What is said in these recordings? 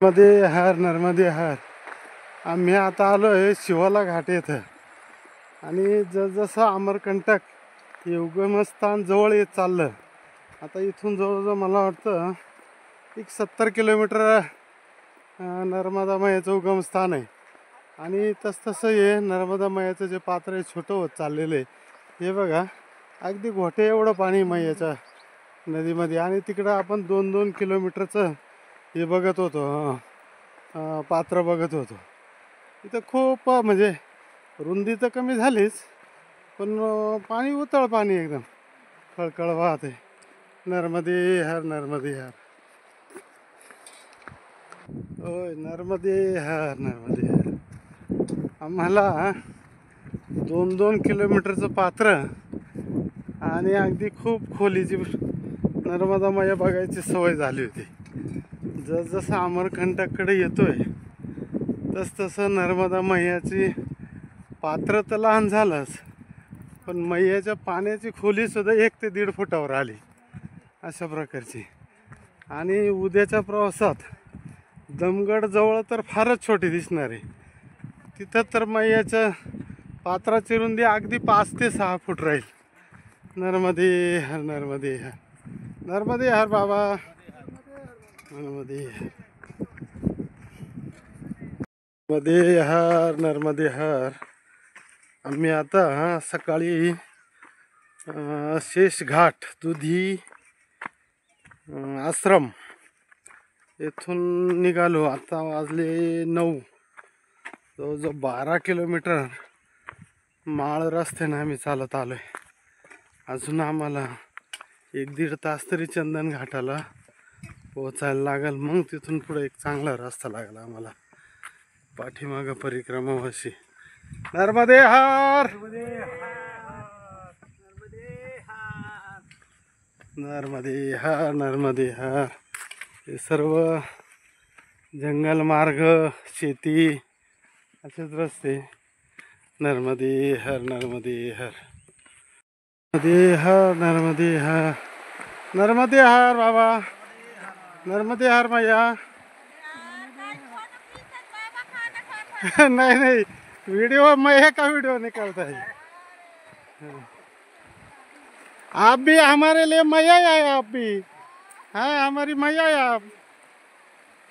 मध्ये हार नर्मदे हार. आम्ही आता आलो आहे शिवाला घाट येथे आणि जसजसं अमरकंटक हे उगमस्थान जवळ येत चाललं. आता इथून जवळजवळ मला वाटतं एक 70 किलोमीटर नर्मदा मैयाचं उगमस्थान आहे. आणि तसतसं हे नर्मदा मैयाचं जे पात्र आहे छोटं होत चाललेलं आहे. हे बघा, अगदी घोटे एवढं पाणी मैयाच्या नदीमध्ये. आणि तिकडं आपण 2-2 किलोमीटरचं हे बघत होतो, पात्र बघत होतो. इथं खूप म्हणजे रुंदी तर कमी झालीच, पण पाणी उतळ पाणी एकदम खळखळ वाहत आहे. नर्मदे हर नर्मदे हर. होय, नर्मदे हर नर्मदे हर. आम्हाला 2-2 किलोमीटरचं पात्र आणि अगदी खूप खोलीची नर्मदा मैया बघायची सवय झाली होती. जसजसं अमरकंटककडे येतोय तसतसं नर्मदा मैयाची पात्र तर लहान झालंच, पण मैयाच्या पाण्याची खोलीसुद्धा 1 ते 1.5 फुटावर आली अशा प्रकारची. आणि उद्याच्या प्रवासात दमगड जवळ तर फारच छोटी दिसणार आहे. तिथं तर मैयाच्या पात्राची रुंदी अगदी 5 ते 6 फूट राहील. नर्मदे हर नर्मदे हर. नर्मदे हर बाबा. नर्मदे नर्मदे हर नर्मदे हर. आम्ही आता सकाळी शेषघाट दुधी आश्रम येथून निघालो. आता वाजले 9. जवळजवळ 12 किलोमीटर माळ रस्त्याने आम्ही चालत आलो आहे. अजून आम्हाला 1-1.5 तास तरी चंदन घाटाला पोचायला लागेल. मग तिथून पुढे एक चांगला रस्ता लागला आम्हाला पाठीमागं परिक्रमावाशी. नर्मदे हर नर्मदे हर नर्मदे हर. हे सर्व जंगल मार्ग, शेती असेच रस्ते. नर्मदे हर नर्मदे हर. नर्मदे हर नर्मदे हर. नर्मदे हर बाबा. नर्मदे हर मैया. नहीं नहीं, वीडियो मैया का वीडियो निकलता है. आप भी हमारे लिए मैया है. आप भी हाँ, हमारी मैया है आप.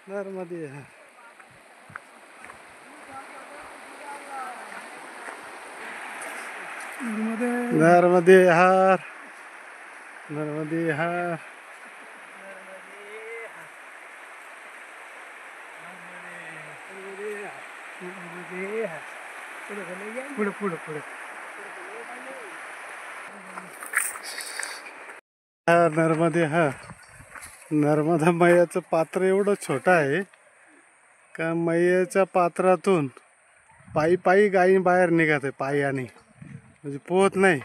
नर्मदे हर. नर्मदे हर नर्मदे हर. पुढे पुढे पुढे. नर्मदे हर. नर्मदा मैयाचं पात्र एवढं छोटं आहे का मैयाच्या पात्रातून पायी पायी गायी बाहेर निघत आहे. पायाने म्हणजे पोहत नाही,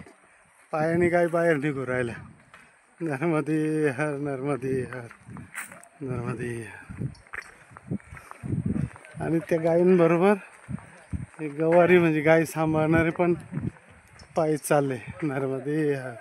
पायाने गाई बाहेर निघू राहिल्या. नर्मदे हर नर्मदे हर नर्मदे हर. आणि त्या गायींबरोबर एक गवारी म्हणजे गाय सांभाळणारे पण पायी चालले. नर्मदे हर.